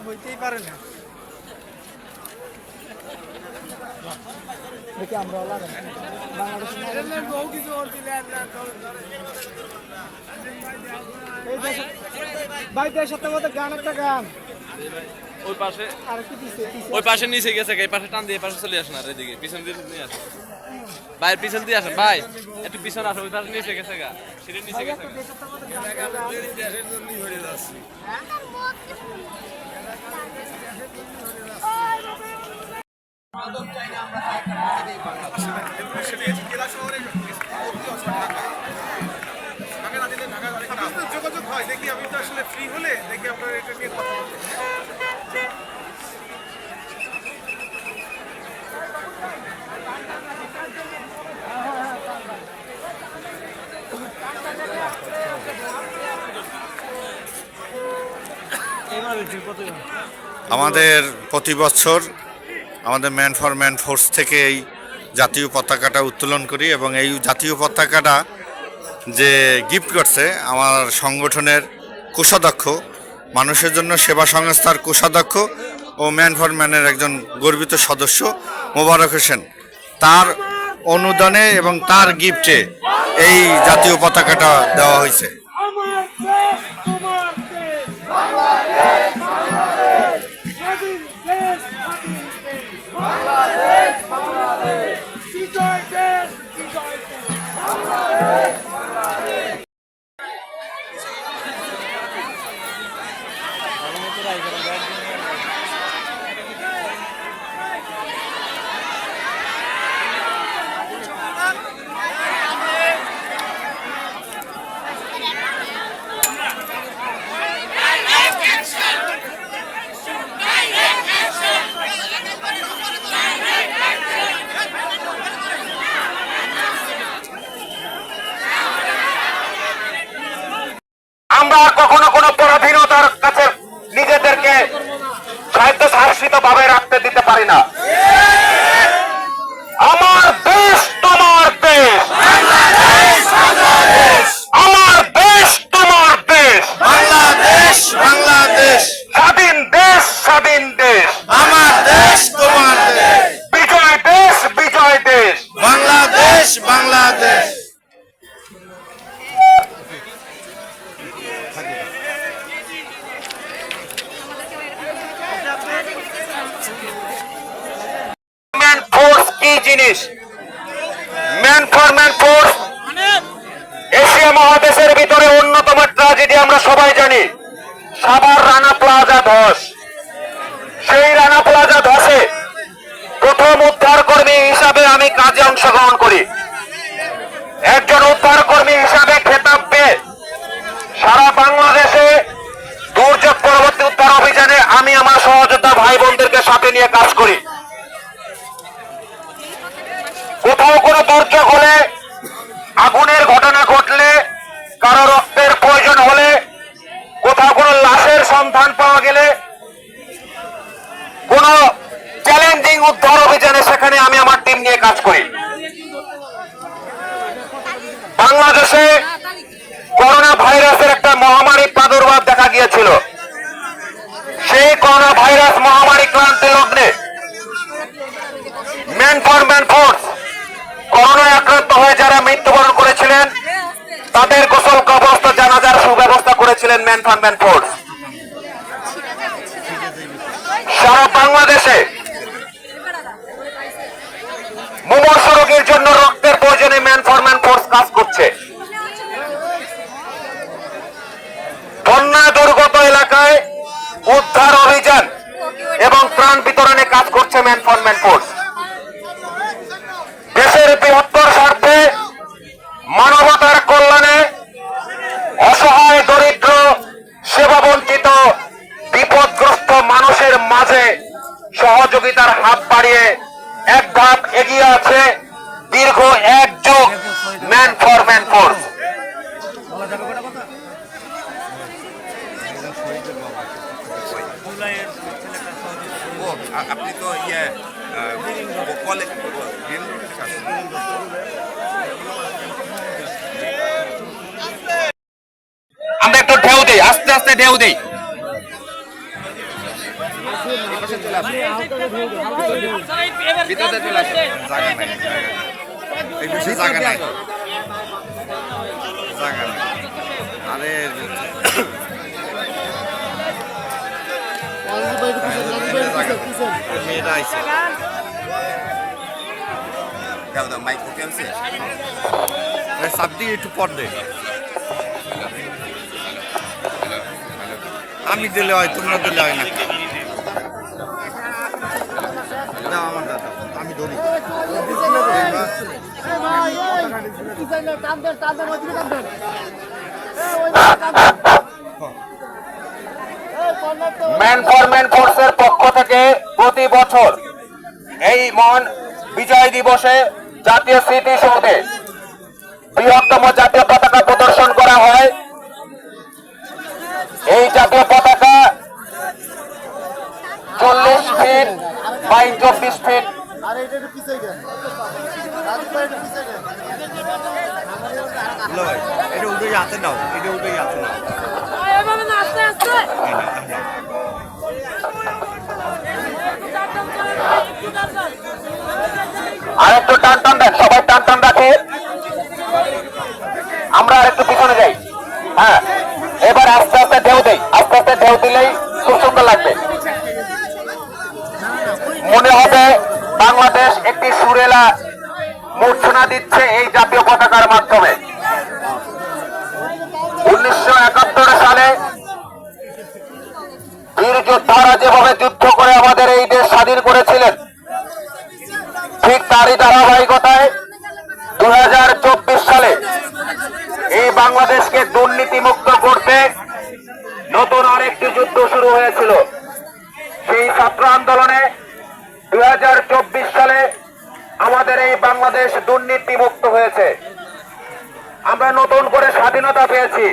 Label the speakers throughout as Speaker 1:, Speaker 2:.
Speaker 1: হইতেই পারে না। দেখি আমরাও লাগাই ভাই দেশের সাথে মধ্যে গান একটা গান
Speaker 2: ওই পাশে
Speaker 1: আর কি দিছে
Speaker 2: ওই পাশে নিচে গেছে এই পাশে টান দিয়ে এই পাশে চলে আসেন আর এদিকে পিছন দিয়ে নিয়ে আসেন ভাই পিছন দিয়ে আসেন ভাই একটু পিছনে আসেন ওই পাশে নিচে গেছে গা সিঁড়ির নিচে গেছে
Speaker 3: যোগাযোগ হয় দেখি আমি তো আসলে ফ্রি হলে দেখি আপনার এটা নিয়ে কথা বলতে
Speaker 4: আমাদের প্রতি বছর আমাদের ম্যান ফর ম্যান ফোর্স থেকে এই জাতীয় পতাকাটা উত্তোলন করি এবং এই জাতীয় পতাকাটা যে গিফট করছে আমার সংগঠনের কোষাধ্যক্ষ মানুষের জন্য সেবা সংস্থার কোষাধ্যক্ষ ও ম্যান ফর ম্যানের একজন গর্বিত সদস্য মোবারক হোসেন তার অনুদানে এবং তার গিফটে এই জাতীয় পতাকাটা দেওয়া হয়েছে।
Speaker 5: আমরা কখনো কোনো পরাধীনতার কাছে নিজেদেরকে স্বায়ত্তশাসিত ভাবে রাখতে দিতে পারি না। আমার দেশ তোমার দেশ, আমার দেশ তোমার দেশ,
Speaker 4: বাংলাদেশ বাংলাদেশ
Speaker 5: স্বাধীন দেশ স্বাধীন দেশ,
Speaker 4: আমার দেশ তোমার দেশ,
Speaker 5: বিজয় দেশ বিজয় দেশ,
Speaker 4: বাংলাদেশ বাংলাদেশ।
Speaker 5: ম্যান ফোর্স কি জিনিস? Man for man force Asia মহাদেশের ভিতরে অন্যতম ট্র্যাজেডি আমরা সবাই জানি, সাভার রানা প্লাজা ধস। সেই রানা প্লাজা ধসে প্রথম উদ্ধার কর্মী হিসাবে আমি কাজে অংশগ্রহণ করি। একজন উদ্ধার কর্মী হিসাবে খেতাব পেয়ে সারা বাংলাদেশে দুর্যোগ পরবর্তী উদ্ধার অভিযানে আমি আমার সহযোদ্ধা ভাই বোনদেরকে সাথে নিয়ে কাজ করি। কোথাও কোনো দুর্যোগ হলে, আগুনের ঘটনা ঘটলে, কারো রক্তের প্রয়োজন হলে, কোথাও কোনো লাশের সন্ধান পাওয়া গেলে, কোনো চ্যালেঞ্জিং উদ্ধার অভিযানে সেখানে আমি আমার টিম নিয়ে কাজ করি। বাংলাদেশে করোনা ভাইরাসের একটা মহামারী প্রাদুর্ভাব দেখা গিয়েছিল। সেই করোনা ভাইরাস মহামারী ক্রান্তি লগ্নে ম্যান ফর ম্যান ফোর্স করোনায় আক্রান্ত হয়ে যারা মৃত্যুবরণ করেছিলেন তাদের গোসল কবরস্থ জানাজার সুব্যবস্থা করেছিলেন ম্যান ফর ম্যান ফোর্স। সারা বাংলাদেশে মুমূর্ষু রোগীর জন্য রক্তের প্রয়োজনে ম্যান ফর ম্যান ফোর্স কাজ করছে। বন্যা দুর্গত এলাকায় উদ্ধার অভিযান এবং ত্রাণ বিতরণে কাজ করছে ম্যান ফর ম্যান ফোর্স। দেশের বৃহত্তর স্বার্থে মানবতার কল্যাণে অসহায় দরিদ্র সেবা বঞ্চিত বিপদগ্রস্ত মানুষের মাঝে সহযোগিতার হাত বাড়িয়ে এক ধাপ এগিয়ে আছে দীর্ঘ এক যুগ ম্যান ফর ম্যান ফোর্স।
Speaker 3: আপনি তো ইয়ে কলে
Speaker 5: আমরা একটু ঢেউ দেই, আস্তে আস্তে ঢেউ দেই।
Speaker 2: ভিতরে চলে আসে।
Speaker 4: জায়গা নাই এই বেশি জায়গা নাই জায়গা নাই আরে মেয়েটা আইছে সাবদি একটু পর দে আমি দিলে হয় তোমরা দিলে হয় না দাও আমার দাদা আমি ধরি
Speaker 5: ম্যান ফর ম্যান ফোর্সের পক্ষ থেকে প্রতি বছর এই মহান বিজয় দিবসে জাতীয় স্মৃতিসৌধে বৃহত্তম জাতীয় পতাকা প্রদর্শন করা হয়। এই জাতীয় পতাকা 40 ফিট বাই 24 ফিট
Speaker 4: ভাই এটা উঠে হাতে নাও এটা উঠে হাতে নাও
Speaker 5: আরেকটু টান টান দেন, সবাই টান টান রাখে। আমরা আরেকটু পিছনে যাই। হ্যাঁ, এবার আস্তে আস্তে ঢেউ দেই, আস্তে আস্তে ঢেউ দিলেই খুব সুন্দর লাগবে। মনে হবে বাংলাদেশ একটি সুরেলা মূর্ছনা দিচ্ছে এই জাতীয় পতাকার মাধ্যমে। 1971 সালে বীর যোদ্ধারা যেভাবে যুদ্ধ করে আমাদের এই দেশ স্বাধীন করেছিলেন, ঠিক তারই ধারাবাহিকতায় 2024 সালে এই বাংলাদেশকে দুর্নীতিমুক্ত করতে নতুন আরেকটি যুদ্ধ শুরু হয়েছিল। সেই ছাত্র আন্দোলনে 2024 সালে আমাদের এই বাংলাদেশ দুর্নীতিমুক্ত হয়েছে। আমরা নতুন করে স্বাধীনতা পেয়েছি,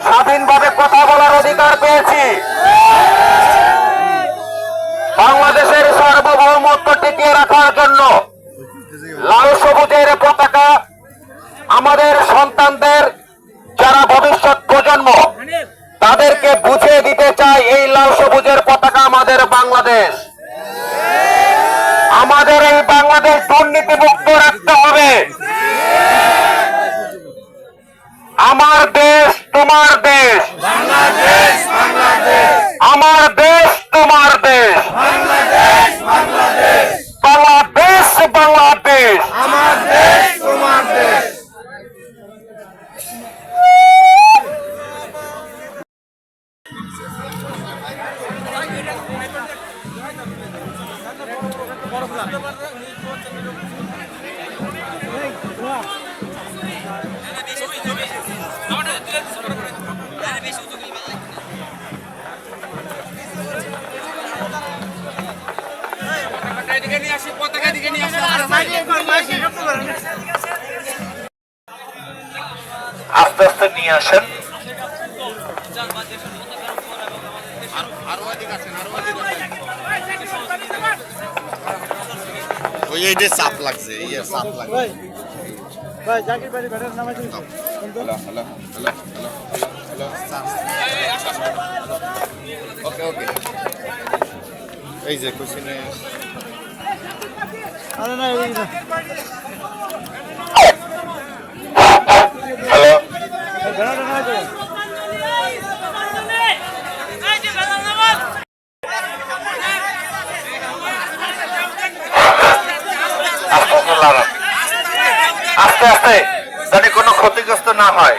Speaker 5: স্বাধীনভাবে কথা বলার অধিকার পেয়েছি। বাংলাদেশের সার্বভৌমত্ব টিকিয়ে রাখার জন্য লাল সবুজের পতাকা আমাদের সন্তানদের, যারা ভবিষ্যৎ প্রজন্ম, তাদেরকে বুঝিয়ে দিতে চাই এই লাল সবুজের পতাকা আমাদের বাংলাদেশ। আমাদের এই বাংলাদেশ দুর্নীতিমুক্ত রাখতে হবে। আমার দেশ তোমার দেশ, আমার দেশ তোমার দেশ, বাংলাদেশ বাংলাদেশ,
Speaker 1: আমার দেশ তোমার দেশ।
Speaker 5: আস্তে আস্তে নিয়ে আসেন।
Speaker 4: ওই এইটা চাপ লাগছে ইয়ে চাপ লাগছে
Speaker 1: ভাই ভাই জাকির ভাই ব্যাটার নামাই দিন
Speaker 4: ওকে ওকে এই যে কোশ্চেনে
Speaker 1: আরে না এই না
Speaker 5: হ্যালো,
Speaker 1: ব্যাটার নামাই দিন
Speaker 5: আস্তে আস্তে যাতে কোনো ক্ষতিগ্রস্ত না হয়।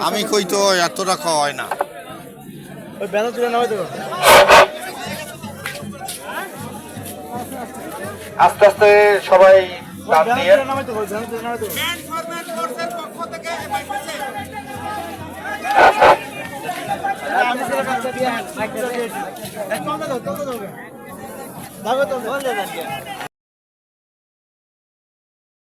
Speaker 4: আমি কই তো এতটা খাওয়া হয় না
Speaker 1: ওই ব্যানার তুলে নামাই দেবো
Speaker 5: আস্তে আস্তে সবাই টান দিয়ে
Speaker 1: নামাই দেবো ব্যানার তুলে নামাই দেবো আমি সেটা কাছে দিয়ে মাইক দিয়ে একটু দাও যাবে তো